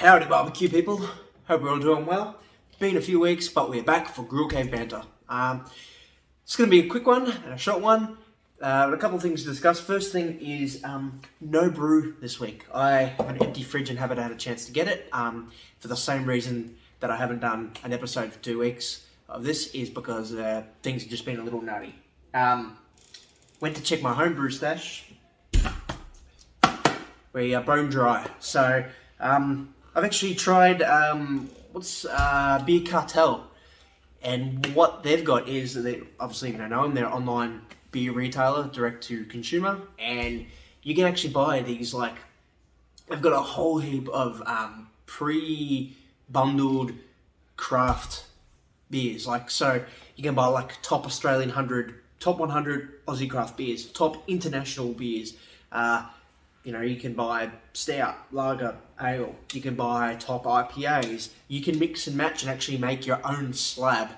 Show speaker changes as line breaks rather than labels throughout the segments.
Howdy barbecue people, hope we're all doing well. Been a few weeks, but we're back for GrillCave Banter. It's going to be a quick one and a short one, but a couple of things to discuss. First thing is no brew this week. I have an empty fridge and haven't had a chance to get it, for the same reason that I haven't done an episode for 2 weeks of this is because things have just been a little nutty. Went to check my homebrew stash. We are bone dry, so I've actually tried Beer Cartel, and what they've got is they obviously know them. They're an online beer retailer, direct to consumer, and you can actually buy these they've got a whole heap of pre-bundled craft beers. So you can buy top Australian 100, top 100 Aussie craft beers, top international beers. You can buy stout, lager, ale. You can buy top IPAs. You can mix and match and actually make your own slab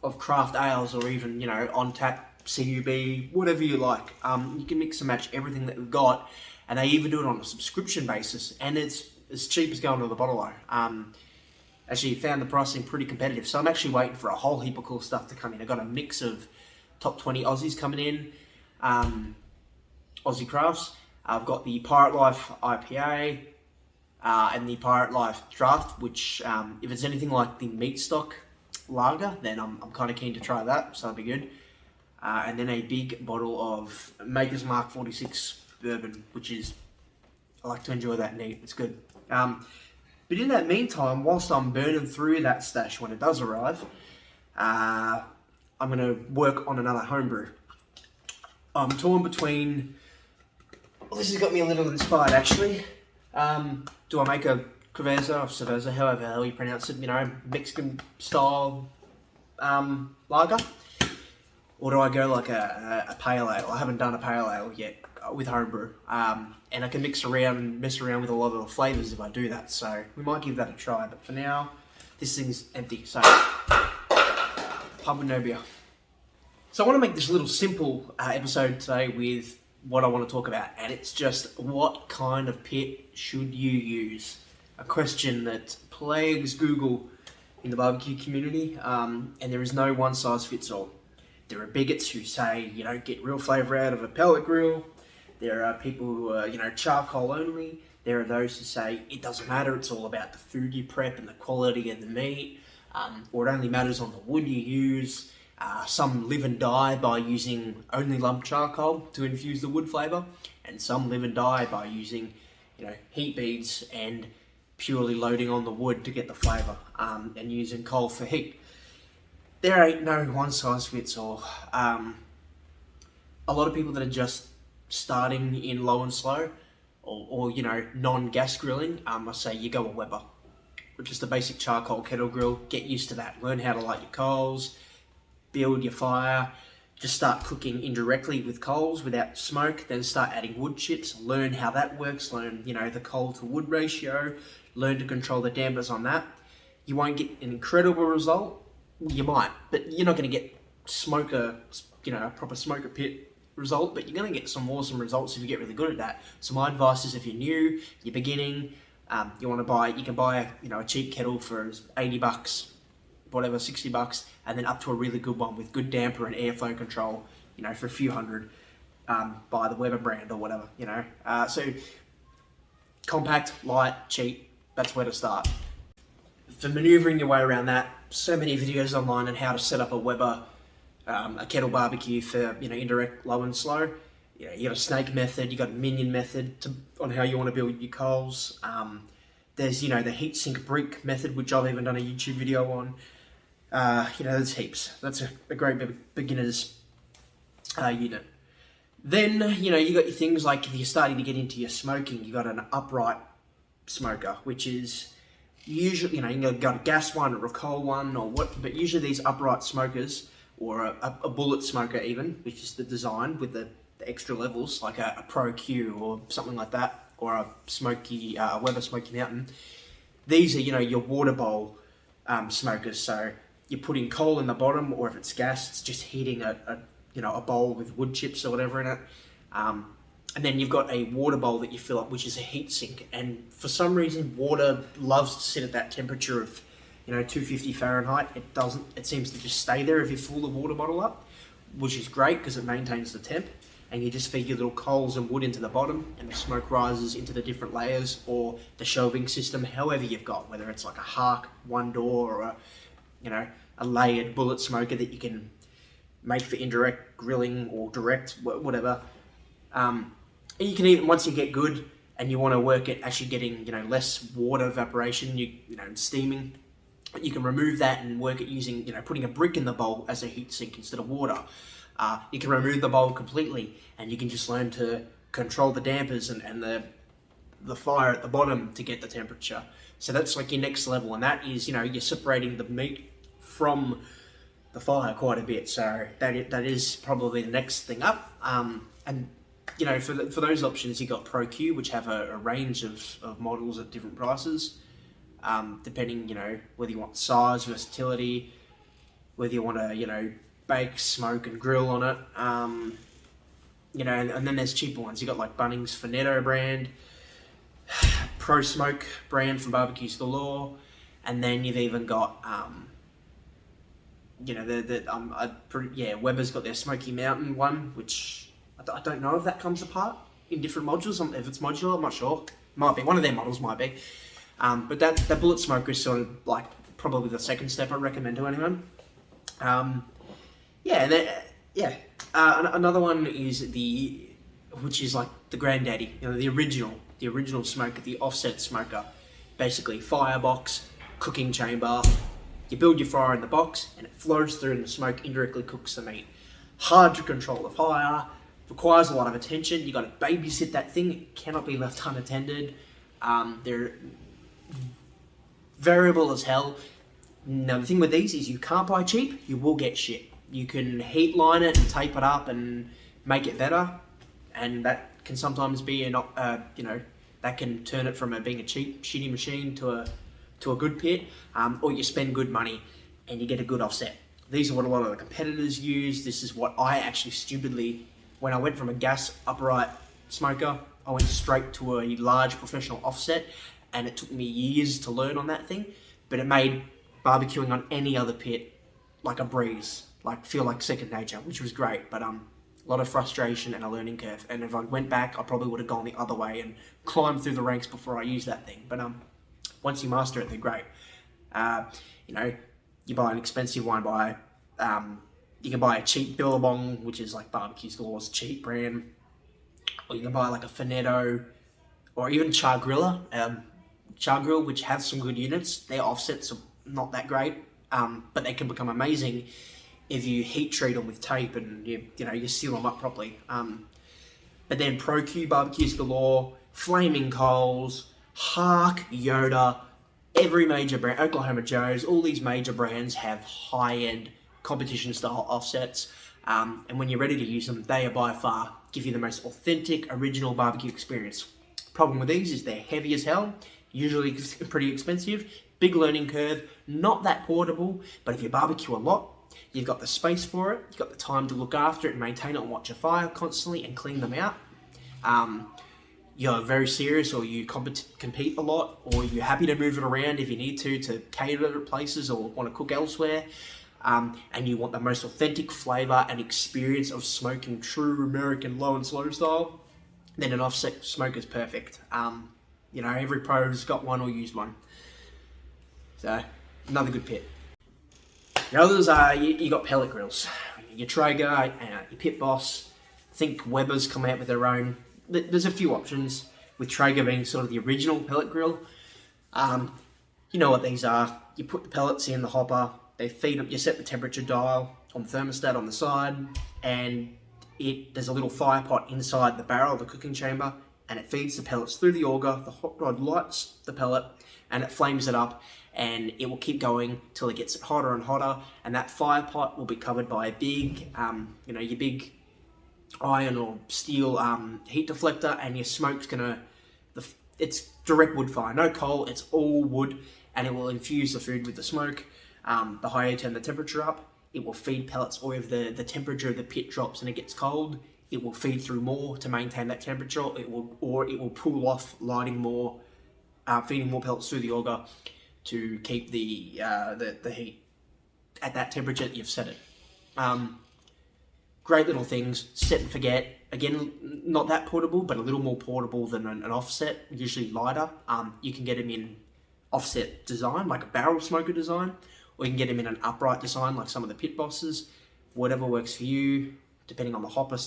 of craft ales, or even, on tap, CUB, whatever you like. You can mix and match everything that we've got, and they even do it on a subscription basis, and it's as cheap as going to the bottle. Actually found the pricing pretty competitive, so I'm actually waiting for a whole heap of cool stuff to come in. I've got a mix of top 20 Aussies coming in, Aussie crafts. I've got the Pirate Life IPA and the Pirate Life Draft, which if it's anything like the meat stock lager, then I'm kind of keen to try that, so that'll be good. And then a big bottle of Maker's Mark 46 bourbon, which is, I like to enjoy that neat, it's good. But in that meantime, whilst I'm burning through that stash when it does arrive, I'm going to work on another homebrew. I'm torn between... Well, this has got me a little inspired, actually. Do I make a cerveza or cerveza, however the hell you pronounce it, Mexican style lager? Or do I go like a pale ale? I haven't done a pale ale yet with homebrew. And I can mess around with a lot of the flavours if I do that, so we might give that a try. But for now, this thing's empty, so pub with no beer. So I want to make this little simple episode today with what I want to talk about, and it's just what kind of pit should you use? A question that plagues Google in the barbecue community, and there is no one size fits all. There are bigots who say you don't get real flavour out of a pellet grill. There are people who are charcoal only. There are those who say it doesn't matter, it's all about the food you prep and the quality of the meat, or it only matters on the wood you use. Some live and die by using only lump charcoal to infuse the wood flavour, and some live and die by using, heat beads and purely loading on the wood to get the flavour, and using coal for heat. There ain't no one size fits all. A lot of people that are just starting in low and slow, or non-gas grilling, I say you go a Weber, which is the basic charcoal kettle grill. Get used to that. Learn how to light your coals. Build your fire, just start cooking indirectly with coals without smoke, then start adding wood chips, learn how that works, learn, the coal to wood ratio, learn to control the dampers on that. You won't get an incredible result, you might, but you're not going to get a proper smoker pit result, but you're going to get some awesome results if you get really good at that. So my advice is if you're new, you're beginning, you can buy a cheap kettle for $80, whatever, $60, and then up to a really good one with good damper and airflow control, for a few hundred, by the Weber brand or whatever, So compact, light, cheap, that's where to start. For manoeuvring your way around that, so many videos online on how to set up a Weber, a kettle barbecue for, indirect, low and slow. You got a snake method, you got a minion method on how you want to build your coals. There's, the heat sink brick method, which I've even done a YouTube video on. There's heaps. That's a great beginner's unit. Then, you got your things like if you're starting to get into your smoking, you got an upright smoker, which is usually, you got a gas one or a coal one or what, but usually these upright smokers, or a bullet smoker even, which is the design with the extra levels, like a Pro Q or something like that, or a Weber Smoky Mountain. These are, your water bowl smokers, so you're putting coal in the bottom, or if it's gas, it's just heating a bowl with wood chips or whatever in it. And then you've got a water bowl that you fill up, which is a heat sink. And for some reason, water loves to sit at that temperature of, 250 Fahrenheit. It seems to just stay there if you fill the water bottle up, which is great because it maintains the temp. And you just feed your little coals and wood into the bottom, and the smoke rises into the different layers, or the shelving system, however you've got, whether it's like a Argh one door or a layered bullet smoker that you can make for indirect grilling or direct, whatever. You can even, once you get good and you want to work at actually getting less water evaporation, steaming, you can remove that and work at using putting a brick in the bowl as a heat sink instead of water. You can remove the bowl completely, and you can just learn to control the dampers and the fire at the bottom to get the temperature. So that's like your next level, and that is you're separating the meat from the fire quite a bit. So that is probably the next thing up. And for those options, you got ProQ, which have a range of models at different prices, depending whether you want size, versatility, whether you want to bake, smoke, and grill on it. And then there's cheaper ones. You got like Bunnings Finetto brand, Pro Smoke brand from Barbecues Galore, and then you've even got Weber's got their Smoky Mountain one, which I don't know if that comes apart in different modules. If it's modular, I'm not sure. Might be. One of their models might be. But that bullet smoker is sort of like probably the second step I recommend to anyone. Another one is which is like the granddaddy, the original smoker, the offset smoker. Basically, firebox, cooking chamber. You build your fire in the box, and it flows through, and the smoke indirectly cooks the meat. Hard to control the fire. Requires a lot of attention. You got to babysit that thing. It cannot be left unattended. They're variable as hell. Now the thing with these is you can't buy cheap. You will get shit. You can heat line it and tape it up and make it better, and that can sometimes be that can turn it from being a cheap, shitty machine to a good pit. Or you spend good money and you get a good offset. These are what a lot of the competitors use. This is what I actually stupidly, when I went from a gas upright smoker, I went straight to a large professional offset, and it took me years to learn on that thing, but it made barbecuing on any other pit like a breeze, like feel like second nature, which was great. But a lot of frustration and a learning curve. And if I went back, I probably would have gone the other way and climbed through the ranks before I used that thing. But once you master it, they're great. You buy an expensive one you can buy a cheap Billabong, which is like Barbecues Galore's cheap brand, or you can buy like a Finetto, or even Chargrilla, Chargrill, which have some good units. Their offsets are not that great, but they can become amazing if you heat treat them with tape and you seal them up properly. But then ProQ, Barbecues Galore, Flaming Coals, Argh, Yoda, every major brand, Oklahoma Joe's, all these major brands have high-end competition style offsets, and when you're ready to use them, they are by far give you the most authentic, original barbecue experience. Problem with these is they're heavy as hell, usually pretty expensive, big learning curve, not that portable, but if you barbecue a lot, you've got the space for it, you've got the time to look after it and maintain it and watch your fire constantly and clean them out. You're very serious, or you compete a lot, or you're happy to move it around if you need to cater to places or want to cook elsewhere, and you want the most authentic flavour and experience of smoking true American low and slow style, then an offset smoker is perfect. Every pro's got one or used one. So, another good pit. The others are, you got pellet grills. Your Traeger, your Pit Boss. I think Weber's come out with their own. There's a few options, with Traeger being sort of the original pellet grill. You know what these are. You put the pellets in the hopper, they feed them, you set the temperature dial on the thermostat on the side, and there's a little fire pot inside the barrel of the cooking chamber, and it feeds the pellets through the auger. The hot rod lights the pellet, and it flames it up, and it will keep going till it gets hotter and hotter, and that fire pot will be covered by a big, your big iron or steel heat deflector, and your smoke's it's direct wood fire, no coal, it's all wood, and it will infuse the food with the smoke. The higher you turn the temperature up, it will feed pellets, or if the temperature of the pit drops and it gets cold, it will feed through more to maintain that temperature. It will pull off, lighting more, feeding more pellets through the auger to keep the heat at that temperature that you've set it. Great little things. Set and forget. Again, not that portable, but a little more portable than an offset, usually lighter. You can get them in offset design, like a barrel smoker design, or you can get them in an upright design, like some of the pit bosses. Whatever works for you, depending on the hopper,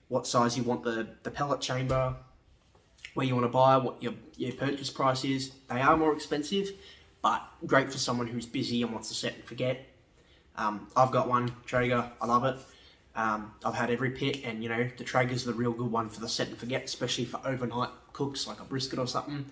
what size you want the pellet chamber, where you want to buy, what your purchase price is. They are more expensive, but great for someone who's busy and wants to set and forget. I've got one, Traeger, I love it. I've had every pit, and the Traeger's the real good one for the set and forget, especially for overnight cooks like a brisket or something.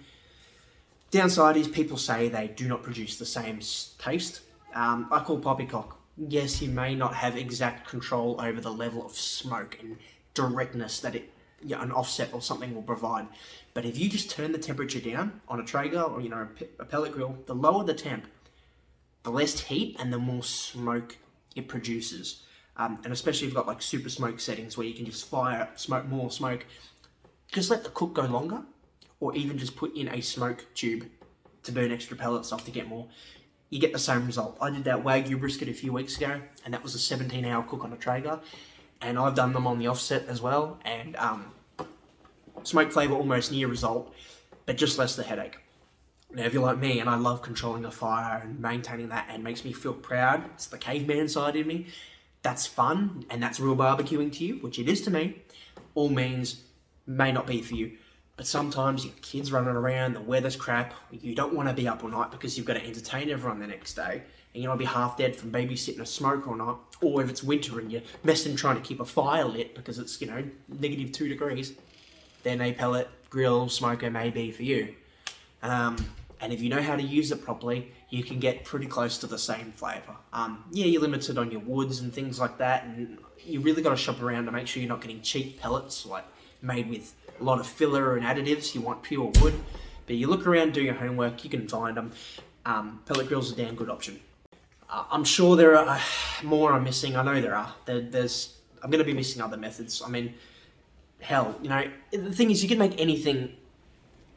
Downside is people say they do not produce the same taste. I call poppycock. Yes, you may not have exact control over the level of smoke and directness that an offset or something will provide. But if you just turn the temperature down on a Traeger or a pellet grill, the lower the temp, the less heat and the more smoke it produces. And especially if you've got like super smoke settings where you can just fire more smoke, just let the cook go longer, or even just put in a smoke tube to burn extra pellets off to get more. You get the same result. I did that Wagyu brisket a few weeks ago, and that was a 17-hour cook on a Traeger, and I've done them on the offset as well, and smoke flavour almost near result, but just less the headache. Now, if you're like me, and I love controlling the fire and maintaining that, and makes me feel proud, it's the caveman side in me, that's fun, and that's real barbecuing to you, which it is to me, all means may not be for you. But sometimes your kids running around, the weather's crap, you don't want to be up all night because you've got to entertain everyone the next day, and you want to be half dead from babysitting a smoke all night, or if it's winter and you're messing trying to keep a fire lit because it's, negative 2 degrees, then a pellet grill smoker may be for you. And if you know how to use it properly, you can get pretty close to the same flavour. Yeah, you're limited on your woods and things like that, and you really got to shop around to make sure you're not getting cheap pellets, like made with a lot of filler and additives. You want pure wood, but you look around, do your homework, you can find them. Pellet grill's a damn good option. I'm sure there are more I'm missing. I know there are. I'm going to be missing other methods. I mean, hell, the thing is, you can make anything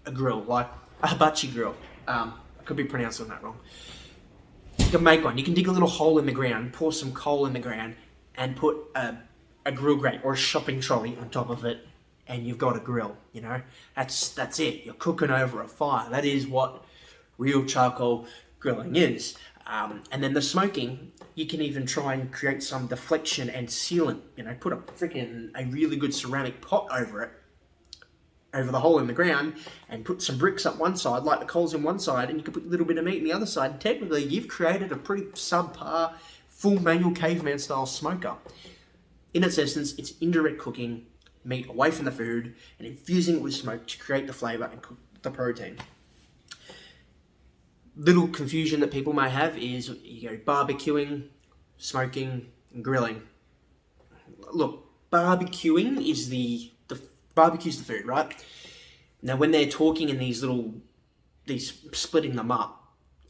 a grill, like a hibachi grill. I could be pronouncing that wrong. You can make one. You can dig a little hole in the ground, pour some coal in the ground, and put a grill grate or a shopping trolley on top of it, and you've got a grill. That's it. You're cooking over a fire. That is what real charcoal grilling is. And then the smoking, you can even try and create some deflection and sealant. Put a really good ceramic pot over the hole in the ground, and put some bricks up one side, light the coals in one side, and you can put a little bit of meat in the other side. And technically, you've created a pretty subpar, full manual caveman style smoker. In its essence, it's indirect cooking meat away from the food and infusing it with smoke to create the flavour and cook the protein. Little confusion that people may have is you go barbecuing, smoking, and grilling. Look, barbecuing is barbecue's the food, right? Now, when they're talking in these splitting them up,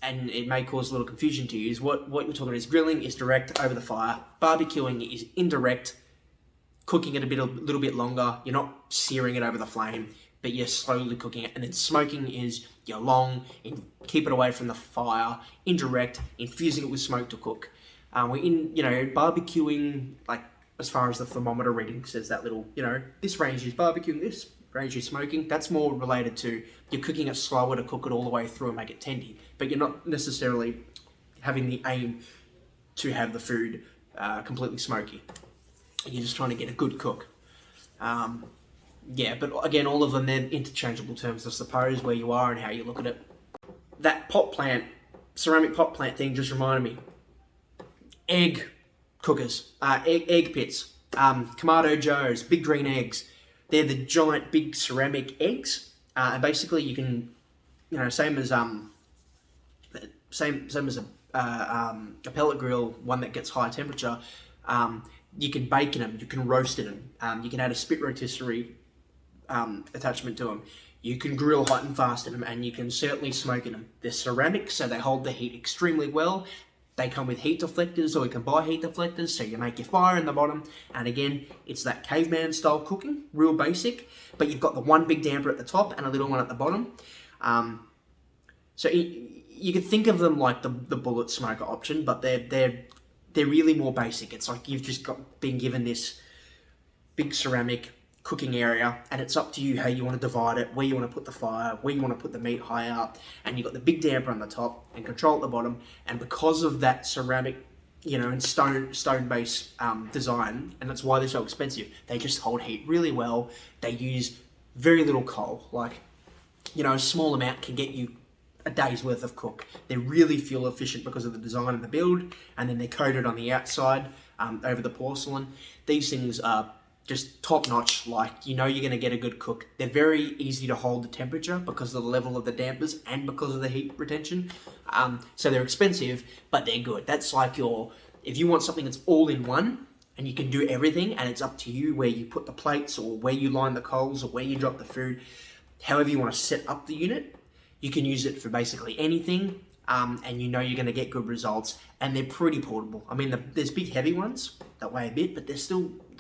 and it may cause a little confusion to you, is what you're talking about is grilling is direct over the fire, barbecuing is indirect, cooking it a little bit longer. You're not searing it over the flame, but you're slowly cooking it. And then smoking is you're long, and keep it away from the fire, indirect, infusing it with smoke to cook. Barbecuing, like, as far as the thermometer reading says, that little, this range is barbecuing, this range is smoking. That's more related to you're cooking it slower to cook it all the way through and make it tendy, but you're not necessarily having the aim to have the food completely smoky. You're just trying to get a good cook. But again, all of them, they're interchangeable terms, I suppose, where you are and how you look at it. That ceramic pot plant thing just reminded me. Egg cookers, egg pits, Kamado Joe's, big green eggs. They're the giant, big ceramic eggs, and basically you can, same as a pellet grill, one that gets high temperature. You can bake in them, you can roast in them, you can add a spit rotisserie attachment to them. You can grill hot and fast in them, and you can certainly smoke in them. They're ceramic, so they hold the heat extremely well, They come with heat deflectors, or you can buy heat deflectors, so you make your fire in the bottom. And again, it's that caveman style cooking, real basic, but you've got the one big damper at the top and a little one at the bottom. So you could think of them like the bullet smoker option, but they're really more basic. It's like you've just been given this big ceramic cooking area, and it's up to you how you want to divide it, where you want to put the fire, where you want to put the meat high up, and you've got the big damper on the top and control at the bottom. And because of that ceramic, and stone base design, and that's why they're so expensive, they just hold heat really well. They use very little coal, like a small amount can get you a day's worth of cook. They're really fuel efficient because of the design and the build, and then they're coated on the outside over the porcelain. These things are just top notch, like you're going to get a good cook. They're very easy to hold the temperature because of the level of the dampers and because of the heat retention. So they're expensive, but they're good. That's like if you want something that's all in one and you can do everything, and it's up to you where you put the plates or where you line the coals or where you drop the food, however you want to set up the unit, you can use it for basically anything. And you're going to get good results, and they're pretty portable. I mean, there's big heavy ones that weigh a bit, but the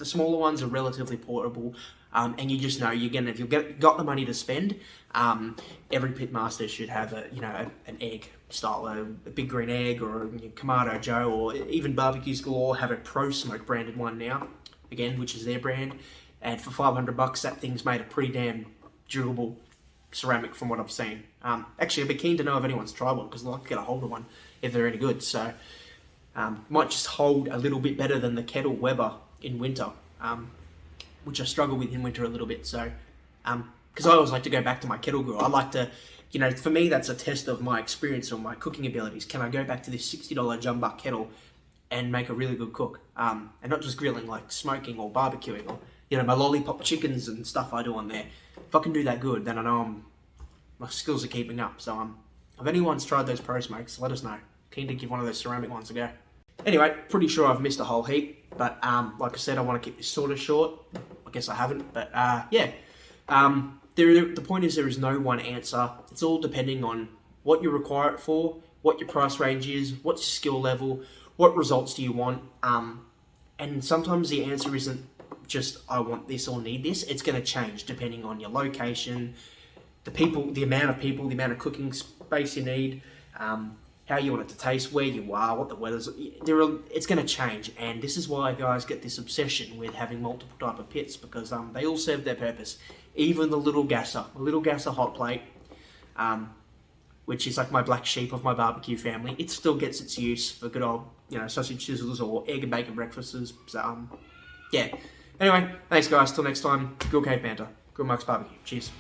smaller ones are relatively portable. And you just know if you've got the money to spend, every pitmaster should have an egg style, a big green egg, or a Kamado Joe, or even Barbecues Galore have a Pro Smoke branded one now, again, which is their brand. And for $500, that thing's made a pretty damn durable ceramic from what I've seen. Actually, I'd be keen to know if anyone's tried one, because I'd like to get a hold of one if they're any good. So might just hold a little bit better than the Kettle Weber in winter, which I struggle with in winter a little bit. So because I always like to go back to my kettle grill. I like to, for me, that's a test of my experience or my cooking abilities. Can I go back to this $60 jumbuck kettle and make a really good cook, and not just grilling, like smoking or barbecuing, or my lollipop chickens and stuff I do on there. If I can do that good, then I know my skills are keeping up. So if anyone's tried those Pro Smokes, let us know. Keen to give one of those ceramic ones a go. Anyway, pretty sure I've missed a whole heap, but like I said, I want to keep this sort of short. I guess I haven't, but yeah. The point is, there is no one answer. It's all depending on what you require it for, what your price range is, what's your skill level, what results do you want, and sometimes the answer isn't just I want this or need this. It's going to change depending on your location, the amount of people, the amount of cooking space you need, how you want it to taste, where you are, what the weather's. It's going to change, and this is why guys get this obsession with having multiple type of pits, because they all serve their purpose. Even the little gasser hot plate, which is like my black sheep of my barbecue family, it still gets its use for good old sausage sizzles or egg and bacon breakfasts. So yeah. Anyway, thanks guys. Till next time. GrillCave Banter. Grill Marks Barbecue. Cheers.